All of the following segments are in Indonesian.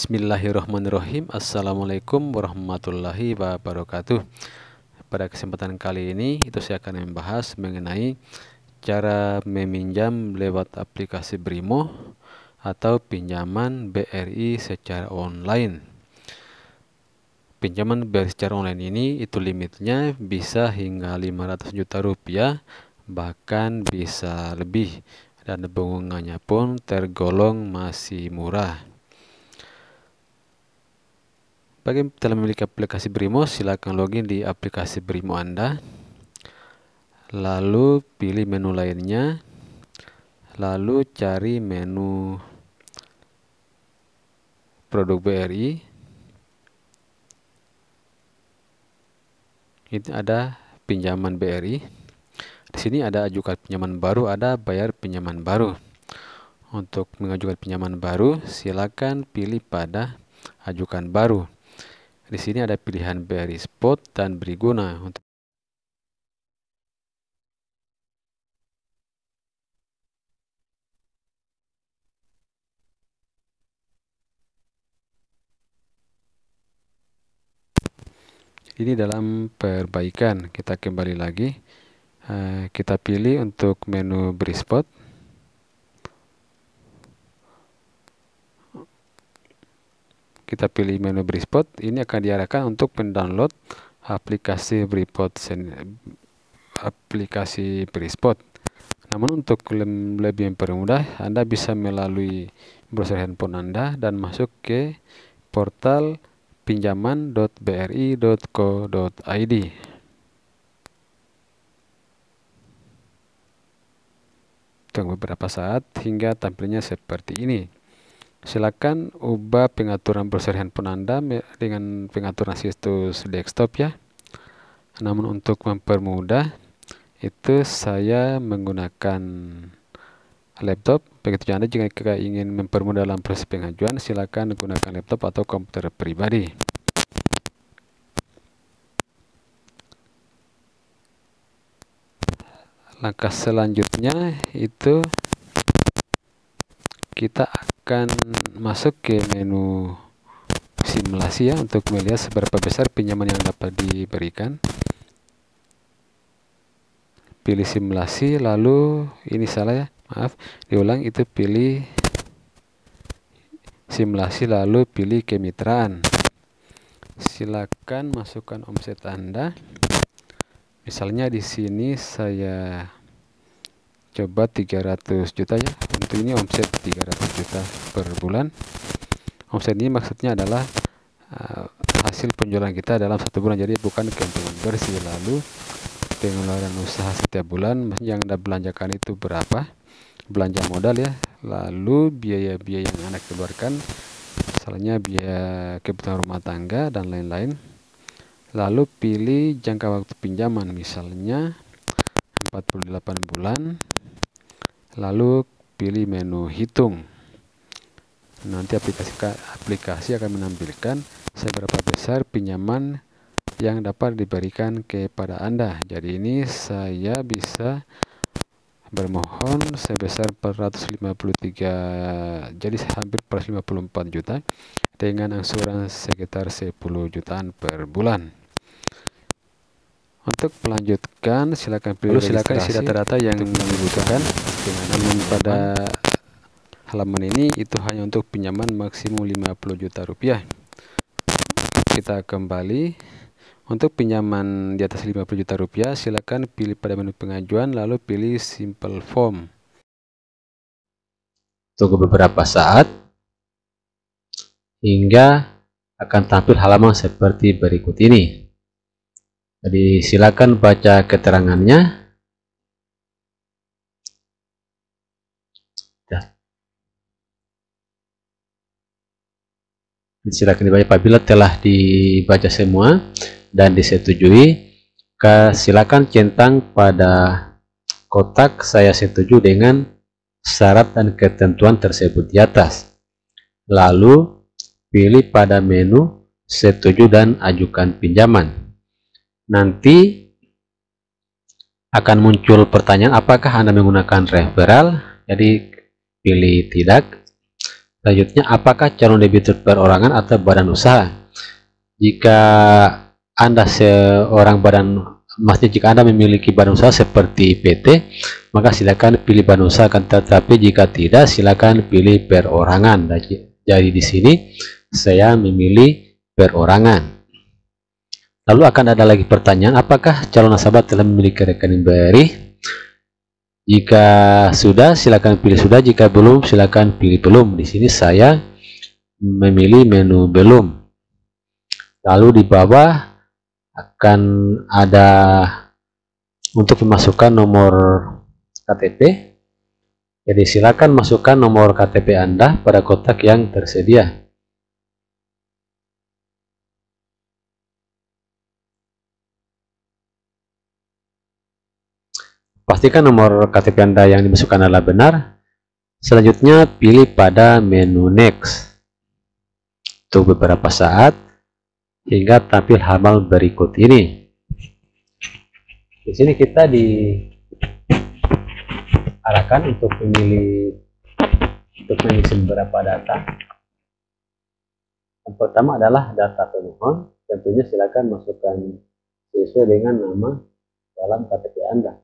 Bismillahirrahmanirrahim. Assalamualaikum warahmatullahi wabarakatuh. Pada kesempatan kali ini saya akan membahas mengenai cara meminjam lewat aplikasi Brimo atau pinjaman BRI secara online. Pinjaman BRI secara online ini limitnya bisa hingga 500 juta rupiah, bahkan bisa lebih, dan bunganya pun tergolong masih murah. Bagi yang telah memiliki aplikasi Brimo, silakan login di aplikasi Brimo Anda, lalu pilih menu lainnya, lalu cari menu produk BRI. Ini ada pinjaman BRI. Di sini ada ajukan pinjaman baru, ada bayar pinjaman baru. Untuk mengajukan pinjaman baru, silakan pilih pada ajukan baru. Di sini ada pilihan BRI Spot dan Briguna. Ini dalam perbaikan, kita kembali lagi. Kita pilih untuk menu BRI Spot. Kita pilih menu BRI Spot. Ini akan diarahkan untuk mendownload aplikasi BRI Spot. Namun untuk lebih mempermudah, Anda bisa melalui browser handphone Anda dan masuk ke portal pinjaman.bri.co.id. Tunggu beberapa saat hingga tampilnya seperti ini. Silakan ubah pengaturan browser handphone Anda dengan pengaturan situs desktop ya. Namun untuk mempermudah itu saya menggunakan laptop. Begitu Anda jika ingin mempermudah dalam proses pengajuan, silakan gunakan laptop atau komputer pribadi. Langkah selanjutnya itu kita akan masuk ke menu simulasi ya, untuk melihat seberapa besar pinjaman yang dapat diberikan. Pilih simulasi, lalu ini salah ya, maaf, diulang, itu pilih simulasi lalu pilih kemitraan. Silakan masukkan omset Anda. Misalnya di sini saya coba 300 juta ya. Untuk ini omset 300 juta per bulan. Omset ini maksudnya adalah hasil penjualan kita dalam satu bulan, jadi bukan keuntungan bersih. Lalu pengeluaran usaha setiap bulan yang Anda belanjakan itu berapa, belanja modal ya, lalu biaya-biaya yang Anda keluarkan, misalnya biaya kebutuhan rumah tangga dan lain-lain. Lalu pilih jangka waktu pinjaman, misalnya 48 bulan. Lalu pilih menu hitung. Nanti aplikasi akan menampilkan seberapa besar pinjaman yang dapat diberikan kepada Anda. Jadi ini saya bisa bermohon sebesar 453, jadi hampir 454 juta dengan angsuran sekitar 10 jutaan per bulan. Untuk melanjutkan, silakan pilih isi data-data yang dibutuhkan. Namun pada halaman ini itu hanya untuk pinjaman maksimum 50 juta rupiah. Kita kembali. Untuk pinjaman di atas 50 juta rupiah, silakan pilih pada menu pengajuan lalu pilih simple form. Tunggu beberapa saat hingga akan tampil halaman seperti berikut ini. Jadi silakan baca keterangannya. Silakan dibaca. Apabila telah dibaca semua dan disetujui, silakan centang pada kotak saya setuju dengan syarat dan ketentuan tersebut di atas. Lalu pilih pada menu setuju dan ajukan pinjaman. Nanti akan muncul pertanyaan apakah Anda menggunakan referral. Jadi pilih tidak. Selanjutnya, apakah calon debitur perorangan atau badan usaha? Jika Anda seorang maksudnya jika Anda memiliki badan usaha seperti PT, maka silakan pilih badan usaha, tetapi jika tidak, silakan pilih perorangan. Jadi di sini saya memilih perorangan. Lalu akan ada lagi pertanyaan, apakah calon nasabah telah memiliki rekening BRI? Jika sudah, silakan pilih sudah. Jika belum, silakan pilih belum. Di sini saya memilih menu belum. Lalu di bawah akan ada untuk memasukkan nomor KTP. Jadi silakan masukkan nomor KTP Anda pada kotak yang tersedia. Pastikan nomor KTP Anda yang dimasukkan adalah benar. Selanjutnya pilih pada menu next untuk beberapa saat hingga tampil halaman berikut ini. Di sini kita diarahkan untuk mengisi beberapa data. Yang pertama adalah data pemohon. Tentunya silakan masukkan sesuai dengan nama dalam KTP Anda.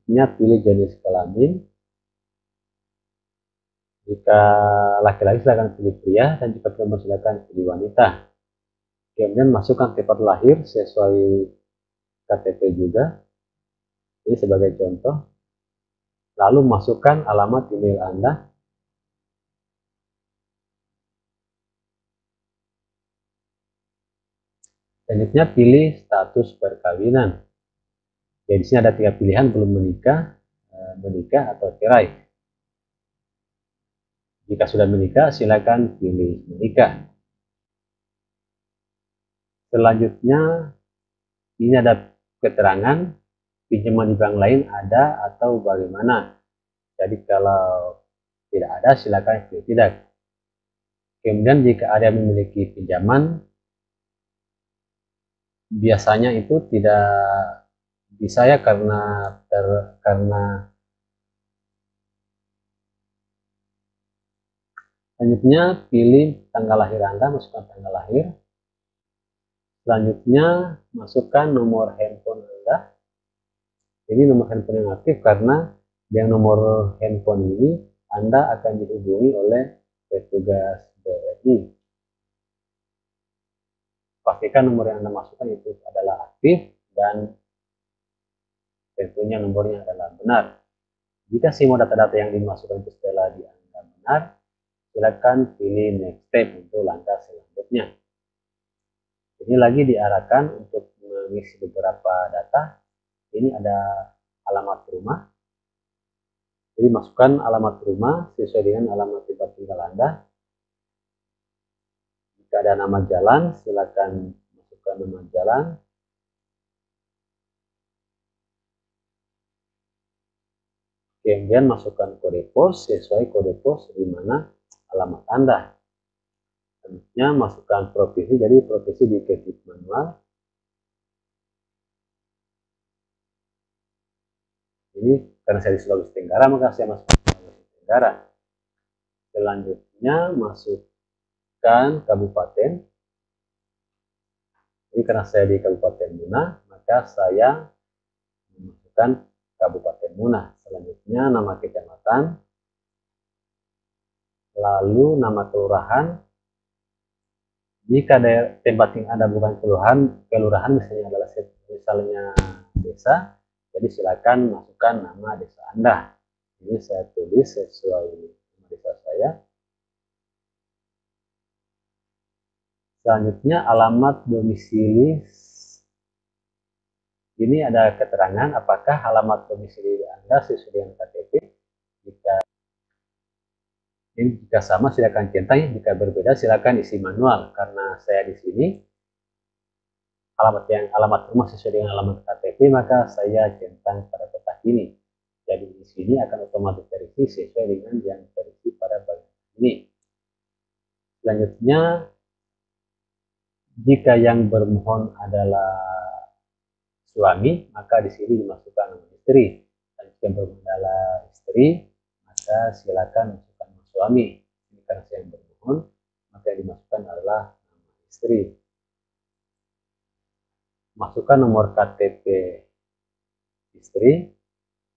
Pilih jenis kelamin. Jika laki-laki silakan pilih pria, dan jika perempuan silakan pilih wanita. Kemudian masukkan tempat lahir sesuai KTP juga. Ini sebagai contoh. Lalu masukkan alamat email Anda. Selanjutnya pilih status perkawinan. Jadi di sini ada 3 pilihan, belum menikah, menikah atau cerai. Jika sudah menikah, silakan pilih menikah. Selanjutnya, ini ada keterangan pinjaman di bank lain ada atau bagaimana. Jadi kalau tidak ada, silakan pilih tidak. Kemudian jika ada yang memiliki pinjaman, biasanya itu tidak bisa ya, karena selanjutnya pilih tanggal lahir Anda, masukkan tanggal lahir. Selanjutnya masukkan nomor handphone Anda. Ini nomor handphone yang aktif, karena dengan nomor handphone ini Anda akan dihubungi oleh petugas BRI. Pastikan nomor yang Anda masukkan itu adalah aktif dan tentunya nomornya adalah benar. Jika semua data-data yang dimasukkan itu setelah dianggap benar, silakan pilih next step untuk langkah selanjutnya. Ini lagi diarahkan untuk mengisi beberapa data. Ini ada alamat rumah. Jadi masukkan alamat rumah sesuai dengan alamat tempat tinggal Anda. Jika ada nama jalan, silakan masukkan nama jalan. Kemudian masukkan kode pos sesuai kode pos di mana alamat Anda. Selanjutnya masukkan provinsi, jadi provinsi diketik manual. Ini karena saya di Sulawesi Tenggara, maka saya masukkan Sulawesi Tenggara. Selanjutnya masukkan kabupaten. Ini karena saya di Kabupaten Muna, maka saya memasukkan Kabupaten Muna. Selanjutnya nama kecamatan, lalu nama kelurahan. Jika tempat tinggal Anda bukan kelurahan misalnya adalah desa, jadi silakan masukkan nama desa Anda. Ini saya tulis sesuai nama desa saya. Selanjutnya alamat domisili. Ini ada keterangan apakah alamat domisili Anda sesuai dengan KTP. Jika sama silakan centang, jika berbeda silakan isi manual. Karena saya di sini alamat rumah sesuai dengan alamat KTP, maka saya centang pada kotak ini. Jadi di sini akan otomatis terisi sesuai dengan yang terisi pada bagian ini. Selanjutnya, jika yang bermohon adalah suami, maka di sini dimasukkan nama istri. Dan jika yang bermohon adalah istri, maka silakan masukkan nama suami. karena saya yang bermohon, maka yang dimasukkan adalah nama istri. Masukkan nomor KTP istri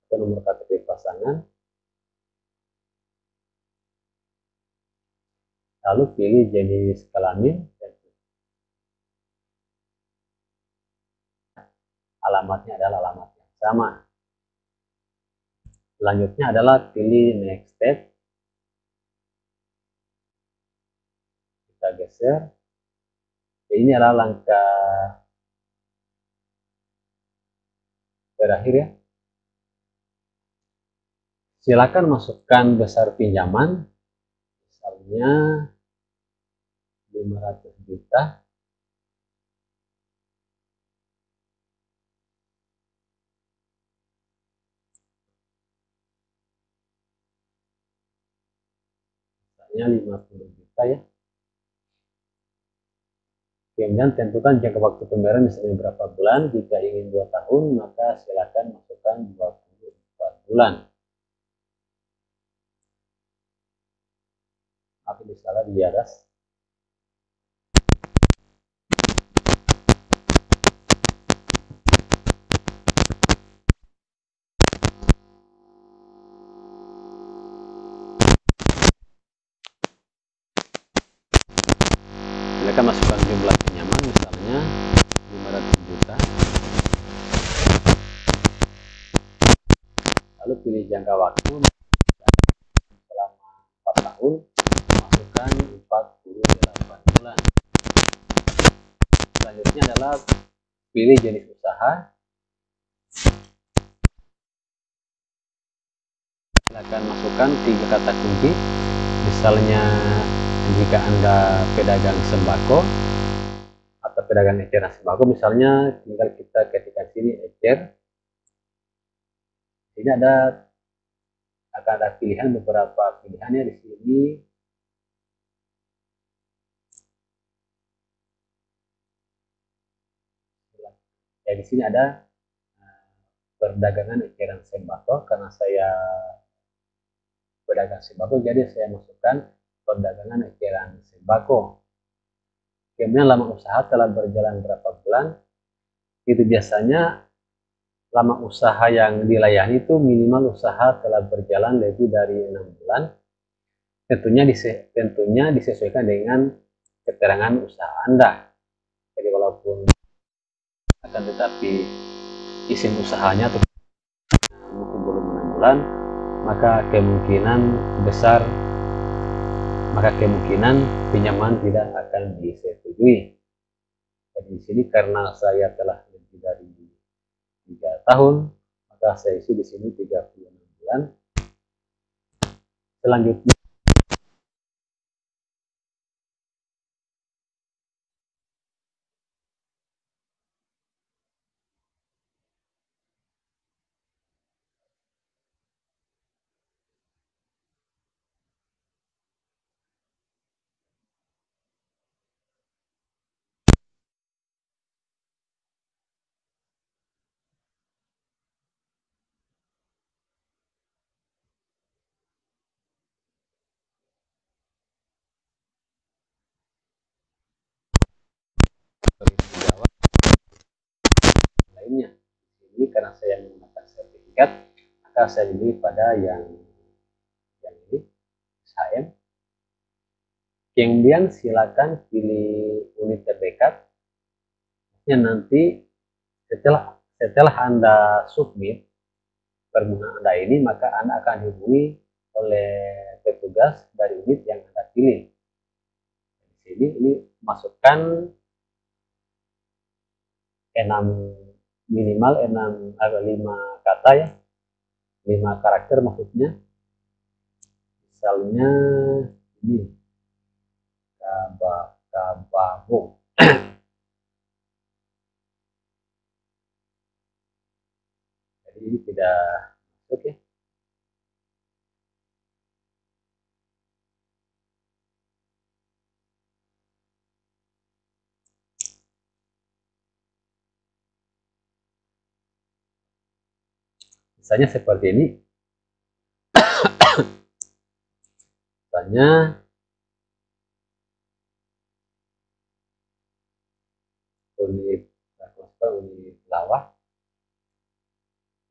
atau nomor KTP pasangan, lalu pilih jenis kelamin, dan alamatnya adalah alamat yang sama. Selanjutnya adalah pilih next step, kita geser. Ini adalah langkah terakhir ya. Silakan masukkan besar pinjaman, misalnya 500 juta. Misalnya 50 juta ya. Kemudian tentukan jangka waktu pembayaran misalnya berapa bulan. Jika ingin 2 tahun, maka silakan masukkan 24 bulan. Apa ini salah di atas? Silakan masukkan jumlah pinjaman misalnya 500 juta. Lalu pilih jangka waktu selama 4 tahun, masukkan 48 bulan. Selanjutnya adalah pilih jenis usaha. Silakan masukkan 3 kata kunci. Misalnya jika Anda pedagang sembako atau pedagang eceran sembako, misalnya tinggal kita ketikkan sini ecer. Ini akan ada pilihan, beberapa pilihannya di sini. Ya, di sini ada perdagangan eceran sembako. Karena saya pedagang sembako, jadi saya masukkan perdagangan eceran sembako. Kemudian lama usaha telah berjalan berapa bulan. Itu biasanya lama usaha yang dilayani itu minimal usaha telah berjalan lebih dari 6 bulan. Tentunya disesuaikan dengan keterangan usaha Anda. Jadi walaupun akan tetapi izin usahanya atau mungkin belum 6 bulan, maka kemungkinan pinjaman tidak akan disetujui. Jadi di sini karena saya telah lebih dari 3 tahun, maka saya isi di sini 36 bulan. Selanjutnya jawab lainnya. Ini karena saya menggunakan sertifikat, maka saya pilih pada yang ini SHM. Kemudian silakan pilih unit terdekat. Nanti setelah Anda submit permohonan Anda ini, maka Anda akan dihubungi oleh petugas dari unit yang Anda pilih. Di sini ini masukkan minimal 5 kata ya, 5 karakter maksudnya. Misalnya ini kababo. Jadi ini tidak masuk ya. Misalnya seperti ini. Misalnya unit unit lawah.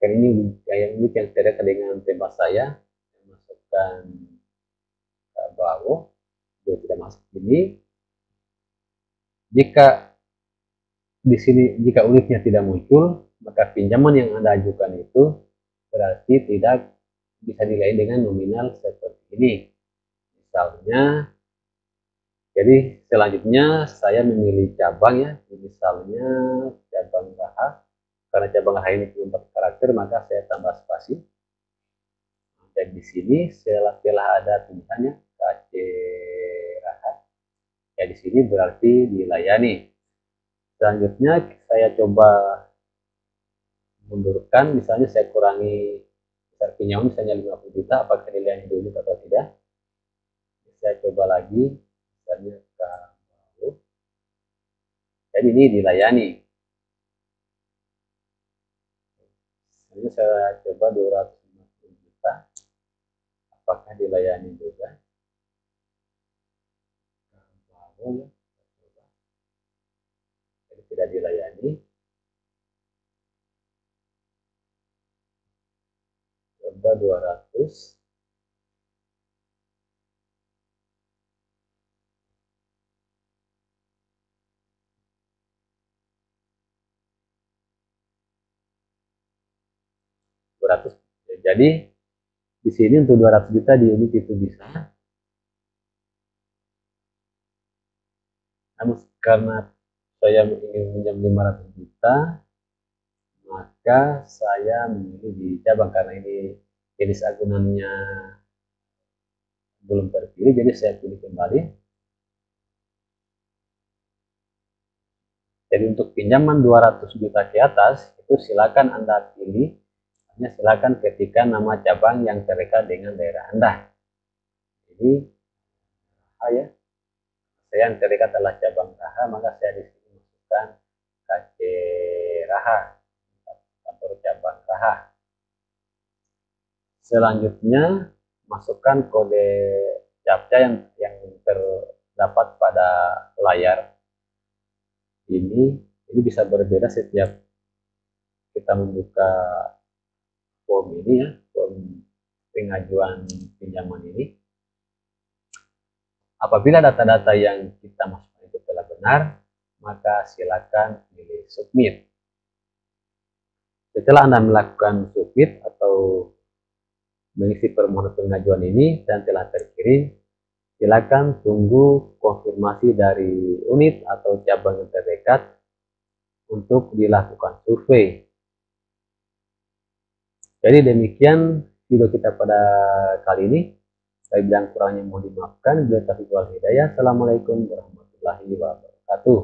Kan ini unit yang terdekat dengan tembak saya, masukkan ke bawah, dia tidak masuk ini. Jika di sini unitnya tidak muncul, maka pinjaman yang Anda ajukan itu berarti tidak bisa nilai dengan nominal seperti ini. Misalnya, jadi selanjutnya saya memilih cabang ya, misalnya cabang Raha. Karena cabang Raha ini cuma 4 karakter, maka saya tambah spasi. Dan di sini setelah ada tulisannya KC Raha, ya di sini berarti dilayani. Selanjutnya saya coba mundurkan, misalnya saya kurangi besar pinjaman misalnya 50 juta, apakah nilainya dulu atau tidak. Saya coba lagi, misalnya ke bawah, dan ini dilayani. Ini saya coba 250 juta, apakah dilayani juga. Jadi tidak dilayani. Coba 200. Jadi di sini untuk 200 juta di unit itu bisa. Namun karena saya ingin minjam 500 juta, maka saya memilih di cabang karena ini jenis agunannya belum terpilih, jadi saya pilih kembali. Jadi untuk pinjaman 200 juta ke atas itu silakan Anda pilih, hanya silakan ketikkan nama cabang yang terdekat dengan daerah Anda. Jadi ya, saya yang terdekat adalah cabang Raha, maka saya di sini masukkan KC Raha, kantor cabang Raha. Selanjutnya masukkan kode captcha yang terdapat pada layar ini bisa berbeda setiap kita membuka form ini ya, form pengajuan pinjaman ini. Apabila data-data yang kita masukkan itu telah benar, maka silakan pilih submit. Setelah Anda melakukan submit atau mengisi permohonan pengajuan ini dan telah terkirim, silakan tunggu konfirmasi dari unit atau cabang yang terdekat untuk dilakukan survei. Jadi demikian video kita pada kali ini. Saya bilang kurangnya mohon dimaafkan. Bila taufiq wal hidayah. Assalamualaikum warahmatullahi wabarakatuh.